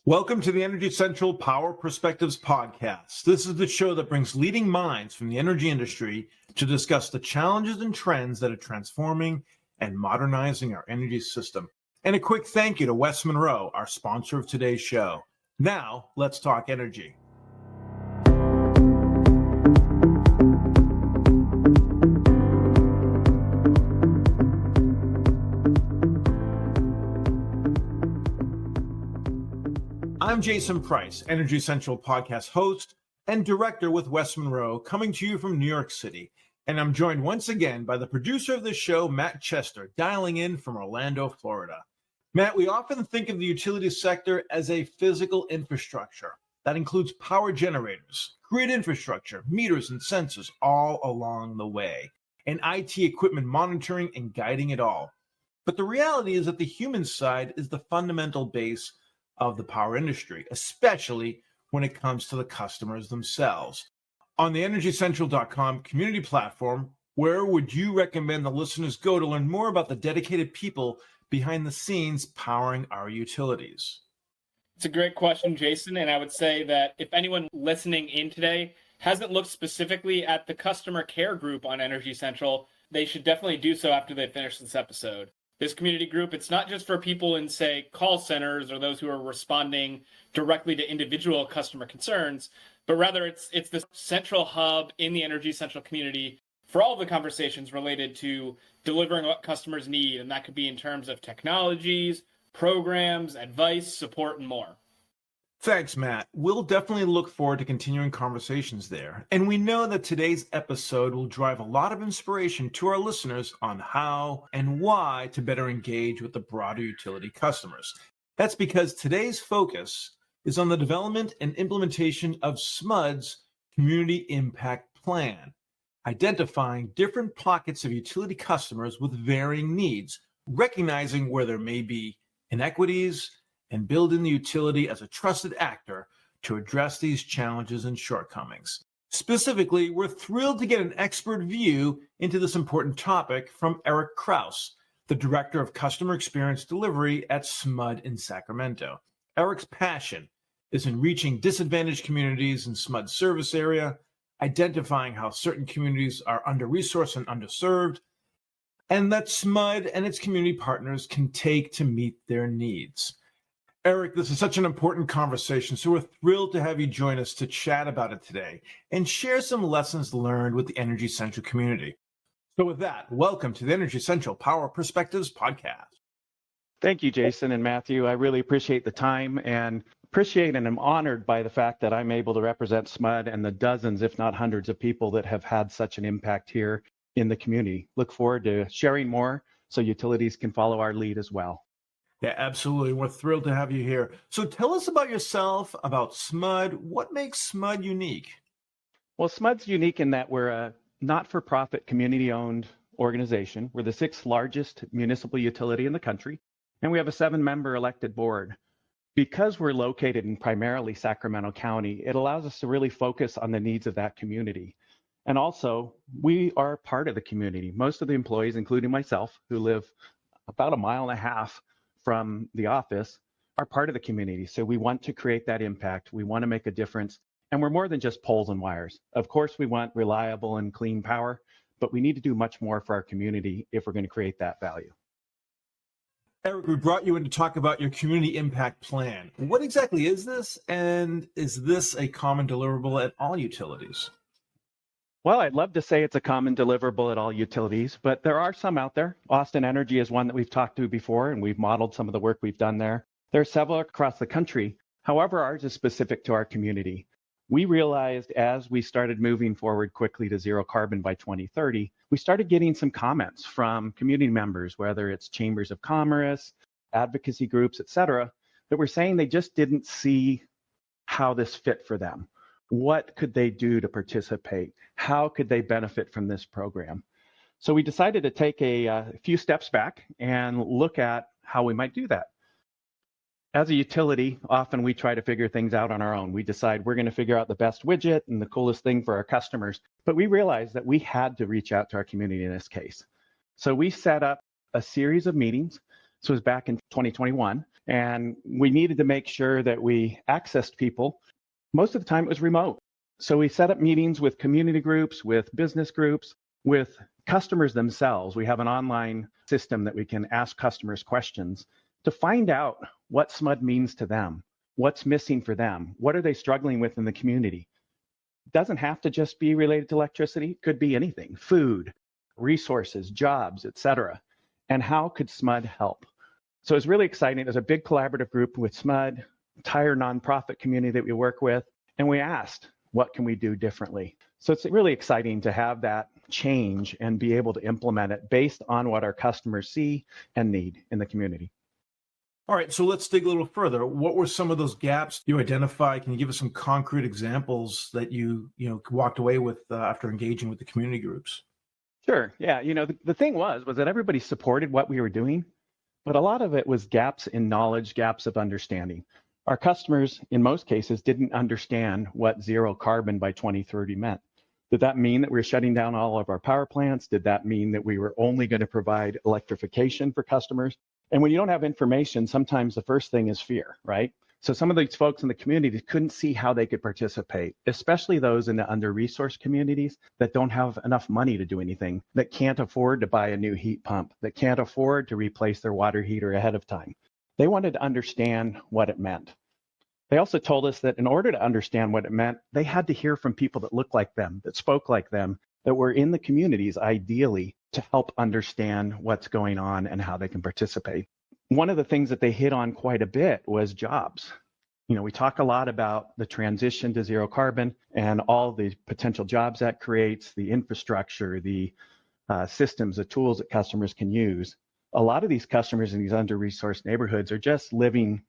Welcome to the Energy Central Power Perspectives podcast. This is the show that brings leading minds from the energy industry to discuss the challenges and trends that are transforming and modernizing our energy system. And a quick thank you to West Monroe, our sponsor of today's show. Now, let's talk energy. I'm Jason Price, Energy Central podcast host and director with West Monroe, coming to you from New York City. And I'm joined once again by the producer of this show, Matt Chester, dialing in from Orlando, Florida. Matt, we often think of the utility sector as a physical infrastructure. That includes power generators, grid infrastructure, meters and sensors all along the way, and IT equipment monitoring and guiding it all. But the reality is that the human side is the fundamental base of the power industry, especially when it comes to the customers themselves. On the EnergyCentral.com community platform, where would you recommend the listeners go to learn more about the dedicated people behind the scenes powering our utilities? It's a great question, Jason, and I would say that if anyone listening in today hasn't looked specifically at the customer care group on Energy Central, they should definitely do so after they finish this episode. This community group, it's not just for people in, say, call centers or those who are responding directly to individual customer concerns, but rather it's the central hub in the Energy Central community for all the conversations related to delivering what customers need, and that could be in terms of technologies, programs, advice, support, and more. Thanks, Matt. We'll definitely look forward to continuing conversations there. And we know that today's episode will drive a lot of inspiration to our listeners on how and why to better engage with the broader utility customers. That's because today's focus is on the development and implementation of SMUD's Community Impact Plan, identifying different pockets of utility customers with varying needs, recognizing where there may be inequities, and building the utility as a trusted actor to address these challenges and shortcomings. Specifically, we're thrilled to get an expert view into this important topic from Erik Krause, the Director of Customer Experience Delivery at SMUD in Sacramento. Erik's passion is in reaching disadvantaged communities in SMUD's service area, identifying how certain communities are under-resourced and underserved, and that SMUD and its community partners can take to meet their needs. Erik, this is such an important conversation, so we're thrilled to have you join us to chat about it today and share some lessons learned with the Energy Central community. So with that, welcome to the Energy Central Power Perspectives podcast. Thank you, Jason and Matthew. I really appreciate the time and am honored by the fact that I'm able to represent SMUD and the dozens, if not hundreds of people that have had such an impact here in the community. Look forward to sharing more so utilities can follow our lead as well. Yeah, absolutely. We're thrilled to have you here. So tell us about yourself, about SMUD. What makes SMUD unique? Well, SMUD's unique in that we're a not-for-profit community-owned organization. We're the 6th largest municipal utility in the country, and we have a 7-member elected board. Because we're located in primarily Sacramento County, it allows us to really focus on the needs of that community. And also, we are part of the community. Most of the employees, including myself, who live about a mile and a half from the office, are part of the community. So we want to create that impact. We want to make a difference. And we're more than just poles and wires. Of course, we want reliable and clean power, but we need to do much more for our community if we're going to create that value. Erik, we brought you in to talk about your community impact plan. What exactly is this? And is this a common deliverable at all utilities? Well, I'd love to say it's a common deliverable at all utilities, but there are some out there. Austin Energy is one that we've talked to before, and we've modeled some of the work we've done there. There are several across the country. However, ours is specific to our community. We realized as we started moving forward quickly to zero carbon by 2030, we started getting some comments from community members, whether it's chambers of commerce, advocacy groups, et cetera, that were saying they just didn't see how this fit for them. What could they do to participate? How could they benefit from this program? So we decided to take a few steps back and look at how we might do that. As a utility, often we try to figure things out on our own. We decide we're going to figure out the best widget and the coolest thing for our customers. But we realized that we had to reach out to our community in this case. So we set up a series of meetings This was back in 2021. And we needed to make sure that we accessed people. Most of the time it was remote. So we set up meetings with community groups, with business groups, with customers themselves. We have an online system that we can ask customers questions to find out what SMUD means to them, what's missing for them, what are they struggling with in the community. It doesn't have to just be related to electricity. It could be anything, food, resources, jobs, etc. And how could SMUD help? So it's really exciting. There's a big collaborative group with SMUD, entire nonprofit community that we work with, and we asked, what can we do differently? So it's really exciting to have that change and be able to implement it based on what our customers see and need in the community. All right, so let's dig a little further. What were some of those gaps you identified? Can you give us some concrete examples that you walked away with after engaging with the community groups? Sure. Yeah. The thing was that everybody supported what we were doing, but a lot of it was gaps in knowledge, gaps of understanding. Our customers, in most cases, didn't understand what zero carbon by 2030 meant. Did that mean that we were shutting down all of our power plants? Did that mean that we were only going to provide electrification for customers? And when you don't have information, sometimes the first thing is fear, right? So some of these folks in the community couldn't see how they could participate, especially those in the under-resourced communities that don't have enough money to do anything, that can't afford to buy a new heat pump, that can't afford to replace their water heater ahead of time. They wanted to understand what it meant. They also told us that in order to understand what it meant, they had to hear from people that looked like them, that spoke like them, that were in the communities ideally to help understand what's going on and how they can participate. One of the things that they hit on quite a bit was jobs. We talk a lot about the transition to zero carbon and all the potential jobs that creates, the infrastructure, the systems, the tools that customers can use. A lot of these customers in these under-resourced neighborhoods are just living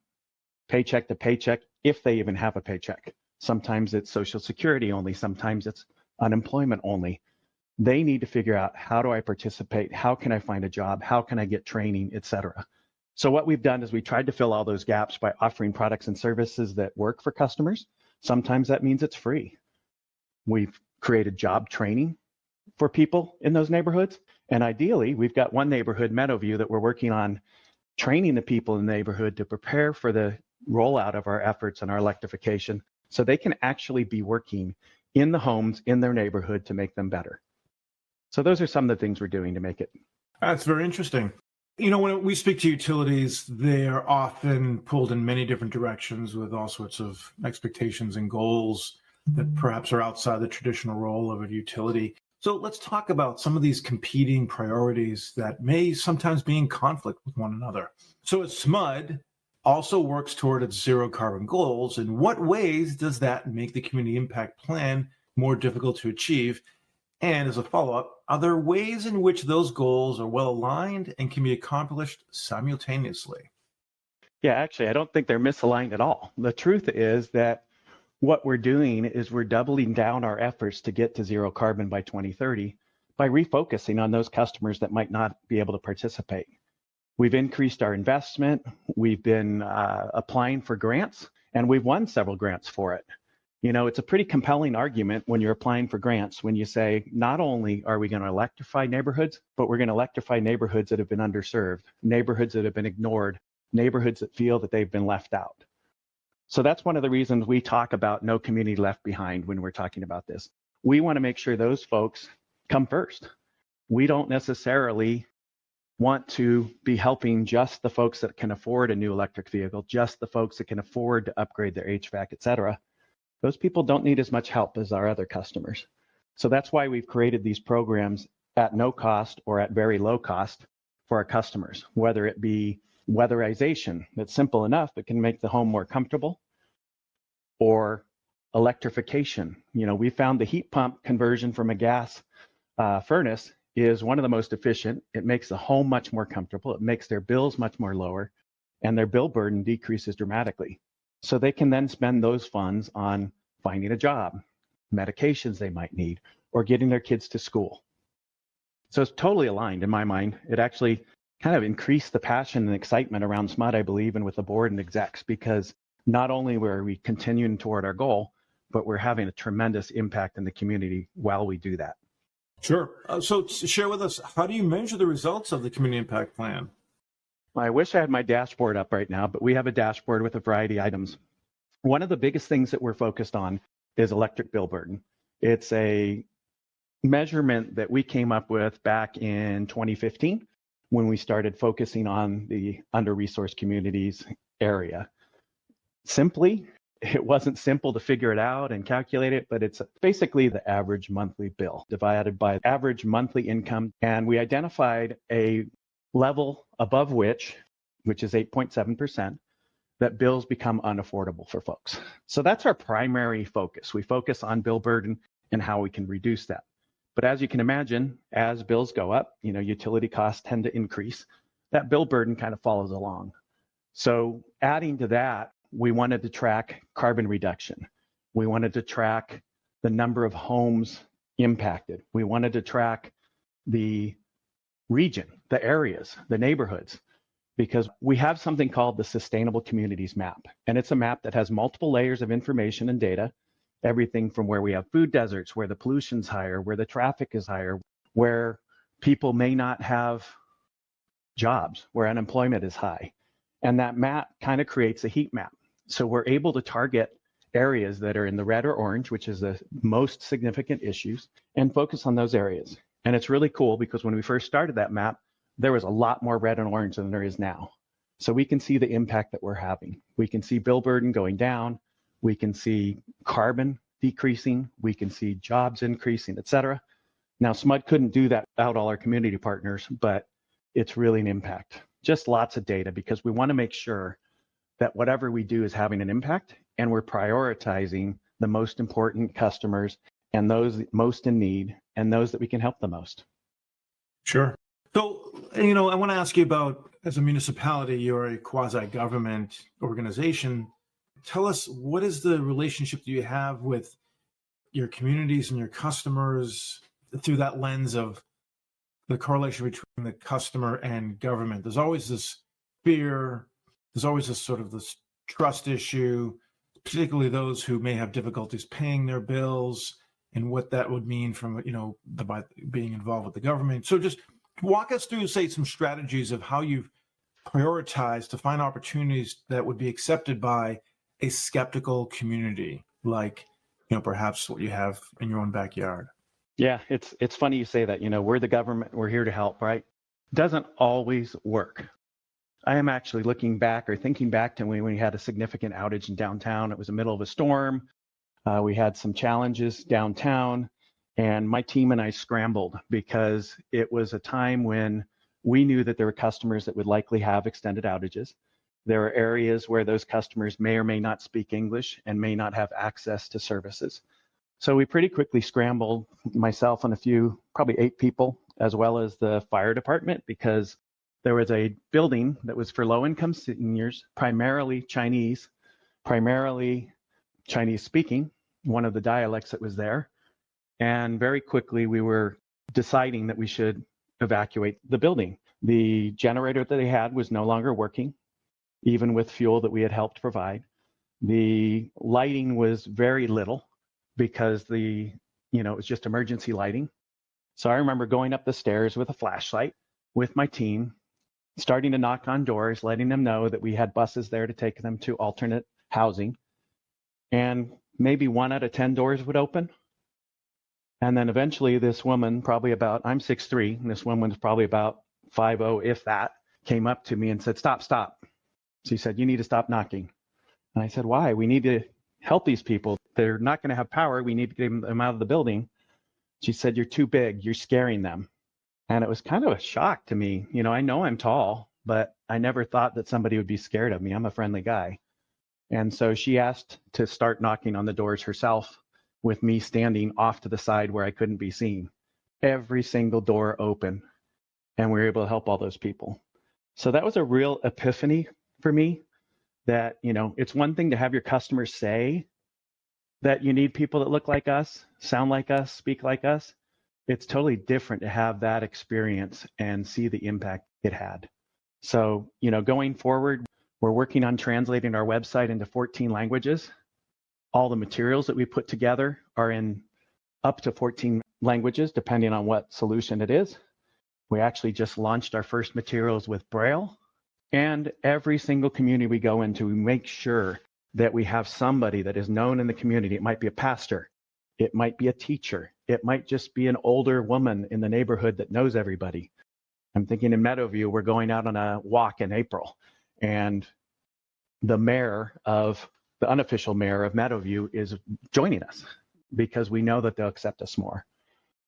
paycheck to paycheck, if they even have a paycheck. Sometimes it's Social Security only, sometimes it's unemployment only. They need to figure out, how do I participate? How can I find a job? How can I get training, etc. So what we've done is we tried to fill all those gaps by offering products and services that work for customers. Sometimes that means it's free. We've created job training for people in those neighborhoods. And ideally, we've got one neighborhood, Meadowview, that we're working on training the people in the neighborhood to prepare for the rollout of our efforts and our electrification so they can actually be working in the homes in their neighborhood to make them better. So those are some of the things we're doing to make it. That's very interesting. When we speak to utilities, they are often pulled in many different directions with all sorts of expectations and goals that perhaps are outside the traditional role of a utility. So let's talk about some of these competing priorities that may sometimes be in conflict with one another. So as SMUD also works toward its zero carbon goals, in what ways does that make the community impact plan more difficult to achieve? And as a follow-up, are there ways in which those goals are well aligned and can be accomplished simultaneously? Yeah, actually, I don't think they're misaligned at all. The truth is that what we're doing is we're doubling down our efforts to get to zero carbon by 2030 by refocusing on those customers that might not be able to participate. We've increased our investment. We've been applying for grants, and we've won several grants for it. It's a pretty compelling argument when you're applying for grants, when you say, not only are we going to electrify neighborhoods, but we're going to electrify neighborhoods that have been underserved, neighborhoods that have been ignored, neighborhoods that feel that they've been left out. So that's one of the reasons we talk about no community left behind when we're talking about this. We want to make sure those folks come first. We don't necessarily want to be helping just the folks that can afford a new electric vehicle, just the folks that can afford to upgrade their HVAC, et cetera. Those people don't need as much help as our other customers. So that's why we've created these programs at no cost or at very low cost for our customers, whether it be weatherization, that's simple enough, it can make the home more comfortable, or electrification. We found the heat pump conversion from a gas furnace is one of the most efficient. It makes the home much more comfortable. It makes their bills much more lower, and their bill burden decreases dramatically. So they can then spend those funds on finding a job, medications they might need, or getting their kids to school. So it's totally aligned in my mind. It actually kind of increased the passion and excitement around SMUD, I believe, and with the board and execs, because not only were we continuing toward our goal, but we're having a tremendous impact in the community while we do that. Sure. So share with us, how do you measure the results of the community impact plan? I wish I had my dashboard up right now, but we have a dashboard with a variety of items. One of the biggest things that we're focused on is electric bill burden. It's a measurement that we came up with back in 2015 when we started focusing on the under-resourced communities area. Simply, it wasn't simple to figure it out and calculate it, but it's basically the average monthly bill divided by average monthly income. And we identified a level above which is 8.7%, that bills become unaffordable for folks. So that's our primary focus. We focus on bill burden and how we can reduce that. But as you can imagine, as bills go up, utility costs tend to increase. That bill burden kind of follows along. So adding to that, we wanted to track carbon reduction. We wanted to track the number of homes impacted. We wanted to track the region, the areas, the neighborhoods, because we have something called the Sustainable Communities Map. And it's a map that has multiple layers of information and data, everything from where we have food deserts, where the pollution's higher, where the traffic is higher, where people may not have jobs, where unemployment is high. And that map kind of creates a heat map. So we're able to target areas that are in the red or orange, which is the most significant issues, and focus on those areas. And it's really cool because when we first started that map, there was a lot more red and orange than there is now. So we can see the impact that we're having. We can see bill burden going down. We can see carbon decreasing. We can see jobs increasing, et cetera. Now, SMUD couldn't do that without all our community partners, but it's really an impact. Just lots of data because we want to make sure that whatever we do is having an impact and we're prioritizing the most important customers and those most in need and those that we can help the most. Sure. So, I want to ask you about, as a municipality, you're a quasi-government organization. Tell us, what is the relationship that you have with your communities and your customers through that lens of the correlation between the customer and government? There's always this fear, there's always this sort of this trust issue, particularly those who may have difficulties paying their bills and what that would mean from, by being involved with the government. So just walk us through, say, some strategies of how you've prioritized to find opportunities that would be accepted by a skeptical community, like, perhaps what you have in your own backyard. Yeah, it's funny you say that. We're the government, we're here to help, right? Doesn't always work. I am actually thinking back to when we had a significant outage in downtown. It was the middle of a storm. We had some challenges downtown, and my team and I scrambled because it was a time when we knew that there were customers that would likely have extended outages. There are areas where those customers may or may not speak English and may not have access to services. So we pretty quickly scrambled, myself and probably 8 people, as well as the fire department, because there was a building that was for low-income seniors, primarily Chinese speaking, one of the dialects that was there. And very quickly we were deciding that we should evacuate the building. The generator that they had was no longer working, even with fuel that we had helped provide. The lighting was very little because it was just emergency lighting. So I remember going up the stairs with a flashlight with my team, starting to knock on doors, letting them know that we had buses there to take them to alternate housing. And maybe 1 out of 10 doors would open. And then eventually this woman, I'm 6'3", and this woman was probably about 5'0", if that, came up to me and said, stop. She said, you need to stop knocking. And I said, why? We need to help these people. They're not going to have power. We need to get them out of the building. She said, you're too big. You're scaring them. And it was kind of a shock to me. I know I'm tall, but I never thought that somebody would be scared of me. I'm a friendly guy. And so she asked to start knocking on the doors herself with me standing off to the side where I couldn't be seen. Every single door open, and we were able to help all those people. So that was a real epiphany for me that, it's one thing to have your customers say that you need people that look like us, sound like us, speak like us. It's totally different to have that experience and see the impact it had. So, going forward, we're working on translating our website into 14 languages. All the materials that we put together are in up to 14 languages, depending on what solution it is. We actually just launched our first materials with Braille. And every single community we go into, we make sure that we have somebody that is known in the community. It might be a pastor. It might be a teacher. It might just be an older woman in the neighborhood that knows everybody. I'm thinking in Meadowview, we're going out on a walk in April, and the unofficial mayor of Meadowview is joining us because we know that they'll accept us more.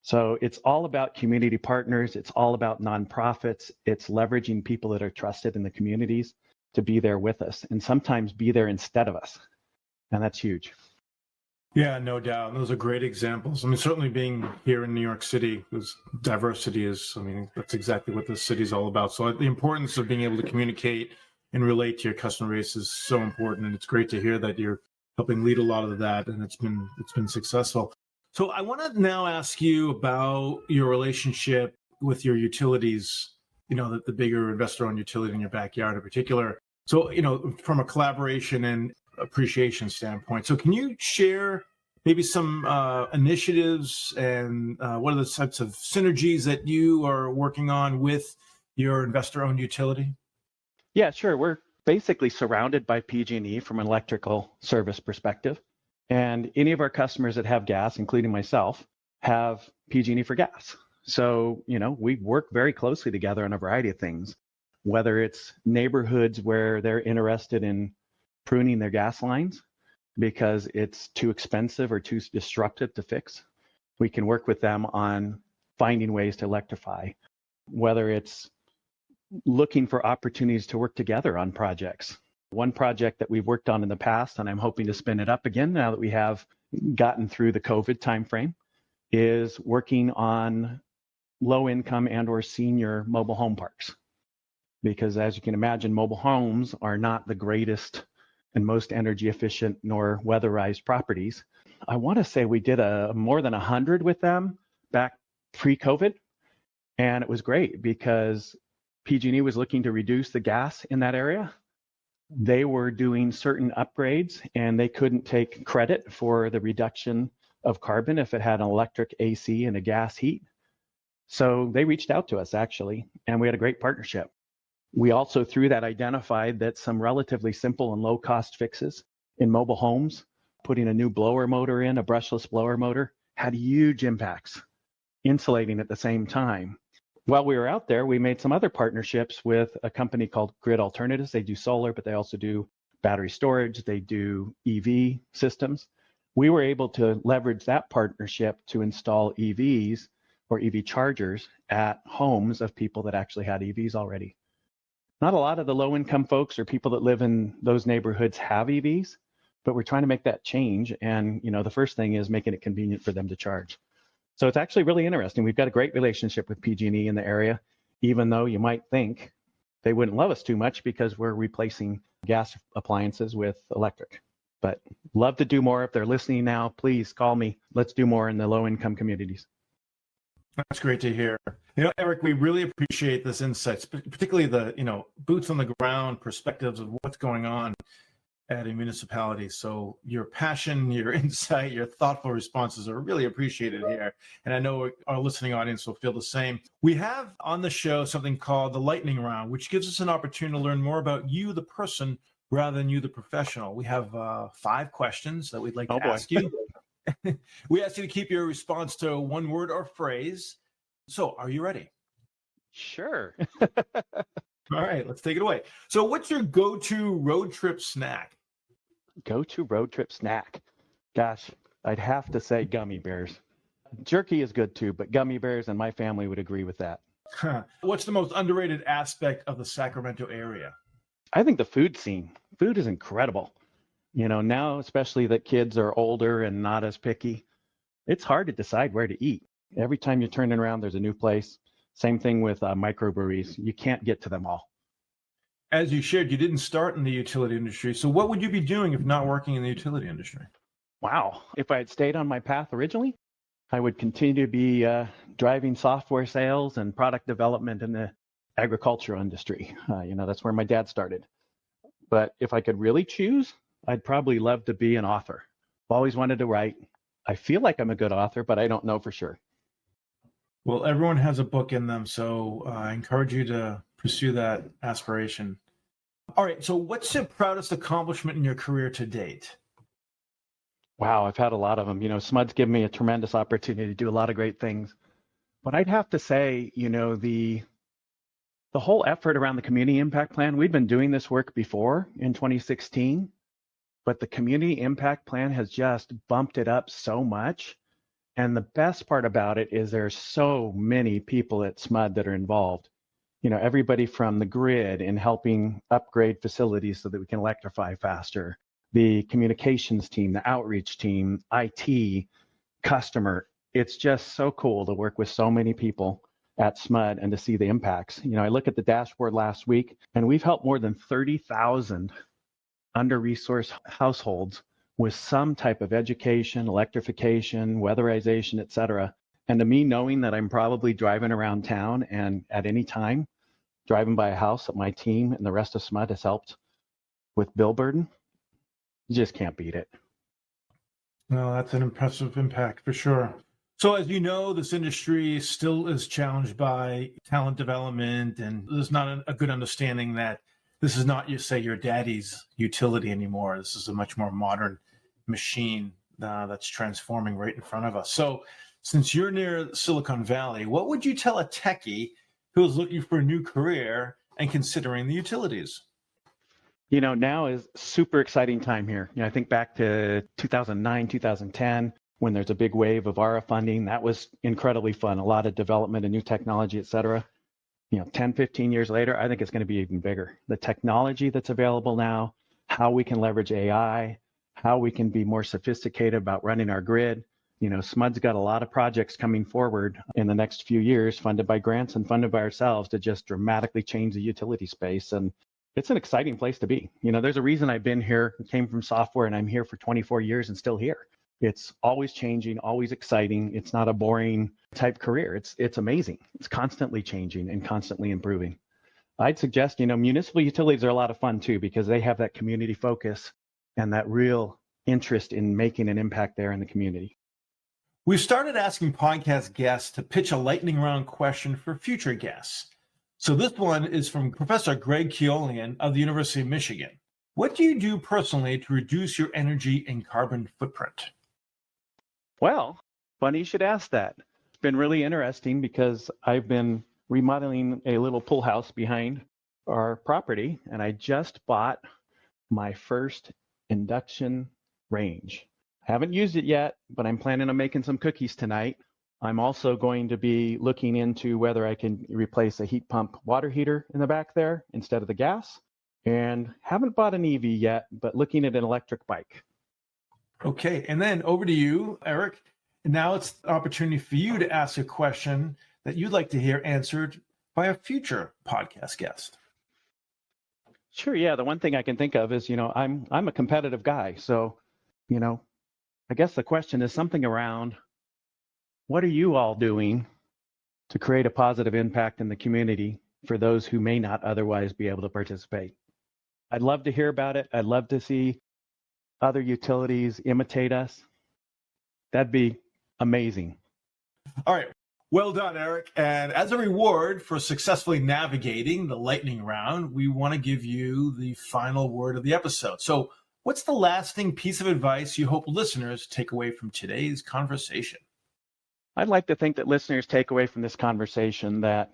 So it's all about community partners. It's all about nonprofits. It's leveraging people that are trusted in the communities to be there with us and sometimes be there instead of us. And that's huge. Yeah, no doubt. Those are great examples. I mean, certainly being here in New York City, because diversity is, I mean, that's exactly what this city is all about. So the importance of being able to communicate and relate to your customer base is so important. And it's great to hear that you're helping lead a lot of that, and it's been successful. So I want to now ask you about your relationship with your utilities, the bigger investor-owned utility in your backyard in particular. So, from a collaboration and appreciation standpoint. So can you share maybe some initiatives and what are the types of synergies that you are working on with your investor-owned utility? Yeah, sure. We're basically surrounded by PG&E from an electrical service perspective. And any of our customers that have gas, including myself, have PG&E for gas. So, we work very closely together on a variety of things, whether it's neighborhoods where they're interested in pruning their gas lines because it's too expensive or too disruptive to fix. We can work with them on finding ways to electrify, whether it's looking for opportunities to work together on projects. One project that we've worked on in the past, and I'm hoping to spin it up again now that we have gotten through the COVID timeframe, is working on low-income and or senior mobile home parks. Because as you can imagine, mobile homes are not the greatest and most energy efficient nor weatherized properties. I want to say we did more than 100 with them back pre-COVID. And it was great because PG&E was looking to reduce the gas in that area. They were doing certain upgrades and they couldn't take credit for the reduction of carbon if it had an electric AC and a gas heat. So they reached out to us actually, and we had a great partnership. We also through that identified that some relatively simple and low cost fixes in mobile homes, putting a new blower motor in, a brushless blower motor, had huge impacts, insulating at the same time. While we were out there, we made some other partnerships with a company called Grid Alternatives. They do solar, but they also do battery storage. They do EV systems. We were able to leverage that partnership to install EVs or EV chargers at homes of people that actually had EVs already. Not a lot of the low-income folks or people that live in those neighborhoods have EVs, but we're trying to make that change. And, the first thing is making it convenient for them to charge. So it's actually really interesting. We've got a great relationship with PG&E in the area, even though you might think they wouldn't love us too much because we're replacing gas appliances with electric. But love to do more. If they're listening now, please call me. Let's do more in the low-income communities. That's great to hear. Erik, we really appreciate this insights, particularly the, boots on the ground perspectives of what's going on at a municipality. So your passion, your insight, your thoughtful responses are really appreciated here. And I know our listening audience will feel the same. We have on the show something called the lightning round, which gives us an opportunity to learn more about you, the person, rather than you, the professional. We have 5 questions that we'd like to ask you. We ask you to keep your response to one word or phrase. So are you ready? Sure. All right, let's take it away. So what's your go-to road trip snack? Go-to road trip snack. Gosh, I'd have to say gummy bears. Jerky is good too, but gummy bears and my family would agree with that. What's the most underrated aspect of the Sacramento area? I think the food scene. Food is incredible. Now, especially that kids are older and not as picky, it's hard to decide where to eat. Every time you're turning around, there's a new place. Same thing with microbreweries. You can't get to them all. As you shared, you didn't start in the utility industry. So what would you be doing if not working in the utility industry? Wow. If I had stayed on my path originally, I would continue to be driving software sales and product development in the agricultural industry. That's where my dad started. But if I could really choose, I'd probably love to be an author. I've always wanted to write. I feel like I'm a good author, but I don't know for sure. Well, everyone has a book in them, so I encourage you to pursue that aspiration. All right. So what's your proudest accomplishment in your career to date? Wow, I've had a lot of them. SMUD's given me a tremendous opportunity to do a lot of great things. But I'd have to say, the whole effort around the community impact plan, we'd been doing this work before in 2016, but the community impact plan has just bumped it up so much. And the best part about it is there's so many people at SMUD that are involved. Everybody from the grid in helping upgrade facilities so that we can electrify faster, the communications team, the outreach team, IT, customer. It's just so cool to work with so many people at SMUD and to see the impacts. I look at the dashboard last week, and we've helped more than 30,000 under-resourced households with some type of education, electrification, weatherization, et cetera. And to me, knowing that I'm probably driving around town and at any time driving by a house that my team and the rest of SMUD has helped with bill burden, you just can't beat it. No, that's an impressive impact for sure. So as you know, this industry still is challenged by talent development, and there's not a good understanding that this is not, your daddy's utility anymore. This is a much more modern machine that's transforming right in front of us. So since you're near Silicon Valley, what would you tell a techie who is looking for a new career and considering the utilities? Now is super exciting time here. I think back to 2009, 2010, when there's a big wave of ARA funding. That was incredibly fun. A lot of development and new technology, et cetera. 10, 15 years later, I think it's going to be even bigger. The technology that's available now, how we can leverage AI, how we can be more sophisticated about running our grid. SMUD's got a lot of projects coming forward in the next few years, funded by grants and funded by ourselves, to just dramatically change the utility space. And it's an exciting place to be. There's a reason I've been here, came from software, and I'm here for 24 years and still here. It's always changing, always exciting. It's not a boring type career. It's amazing. It's constantly changing and constantly improving. I'd suggest, municipal utilities are a lot of fun too, because they have that community focus and that real interest in making an impact there in the community. We've started asking podcast guests to pitch a lightning round question for future guests. So this one is from Professor Greg Keolian of the University of Michigan. What do you do personally to reduce your energy and carbon footprint? Well, funny you should ask that. It's been really interesting because I've been remodeling a little pool house behind our property, and I just bought my first induction range. I haven't used it yet, but I'm planning on making some cookies tonight. I'm also going to be looking into whether I can replace a heat pump water heater in the back there instead of the gas. And haven't bought an EV yet, but looking at an electric bike. Okay, and then over to you, Erik. Now it's the opportunity for you to ask a question that you'd like to hear answered by a future podcast guest. Sure, yeah. The one thing I can think of is, I'm a competitive guy. So, I guess the question is something around, what are you all doing to create a positive impact in the community for those who may not otherwise be able to participate? I'd love to hear about it. I'd love to see other utilities imitate us. That'd be amazing. All right. Well done, Erik. And as a reward for successfully navigating the lightning round, we want to give you the final word of the episode. So what's the lasting piece of advice you hope listeners take away from today's conversation? I'd like to think that listeners take away from this conversation that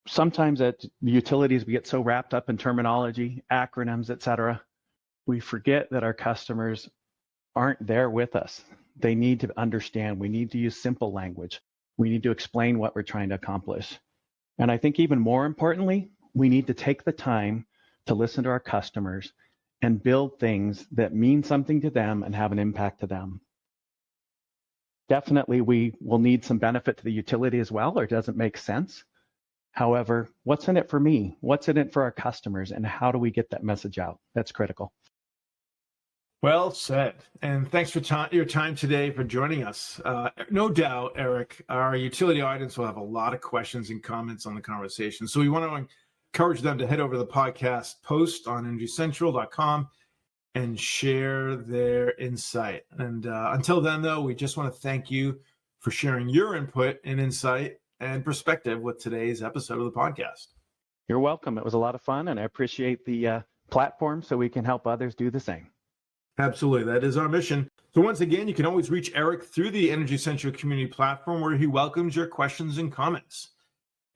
sometimes at the utilities, we get so wrapped up in terminology, acronyms, et cetera, we forget that our customers aren't there with us. They need to understand. We need to use simple language. We need to explain what we're trying to accomplish. And I think even more importantly, we need to take the time to listen to our customers and build things that mean something to them and have an impact to them. Definitely, we will need some benefit to the utility as well, or it doesn't make sense. However, what's in it for me? What's in it for our customers? And how do we get that message out? That's critical. Well said. And thanks for your time today for joining us. No doubt, Erik, our utility audience will have a lot of questions and comments on the conversation. So we want to encourage them to head over to the podcast post on energycentral.com and share their insight. And until then, though, we just want to thank you for sharing your input and insight and perspective with today's episode of the podcast. You're welcome. It was a lot of fun, and I appreciate the platform so we can help others do the same. Absolutely. That is our mission. So once again, you can always reach Erik through the Energy Central community platform where he welcomes your questions and comments.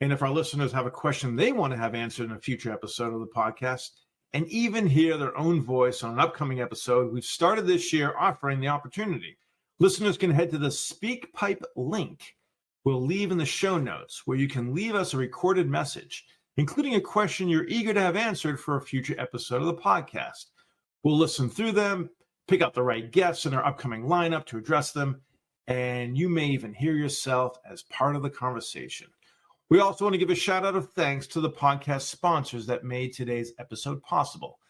And if our listeners have a question they want to have answered in a future episode of the podcast, and even hear their own voice on an upcoming episode, we've started this year offering the opportunity. Listeners can head to the SpeakPipe link we'll leave in the show notes, where you can leave us a recorded message, including a question you're eager to have answered for a future episode of the podcast. We'll listen through them, pick out the right guests in our upcoming lineup to address them, and you may even hear yourself as part of the conversation. We also want to give a shout out of thanks to the podcast sponsors that made today's episode possible.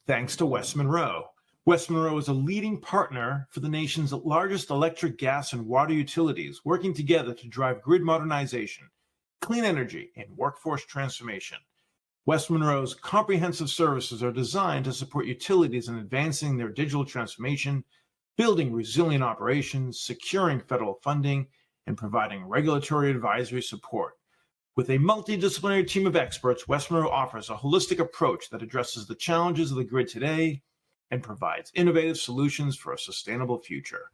Thanks to West Monroe. West Monroe is a leading partner for the nation's largest electric, gas, and water utilities, working together to drive grid modernization, clean energy, and workforce transformation. West Monroe's comprehensive services are designed to support utilities in advancing their digital transformation, building resilient operations, securing federal funding, and providing regulatory advisory support. With a multidisciplinary team of experts, West Monroe offers a holistic approach that addresses the challenges of the grid today and provides innovative solutions for a sustainable future.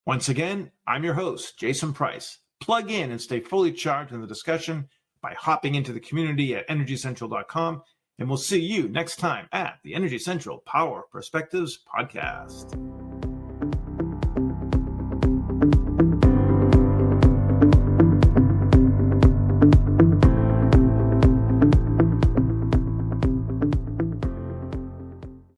Once again, I'm your host, Jason Price. Plug in and stay fully charged in the discussion by hopping into the community at energycentral.com, and we'll see you next time at the Energy Central Power Perspectives Podcast.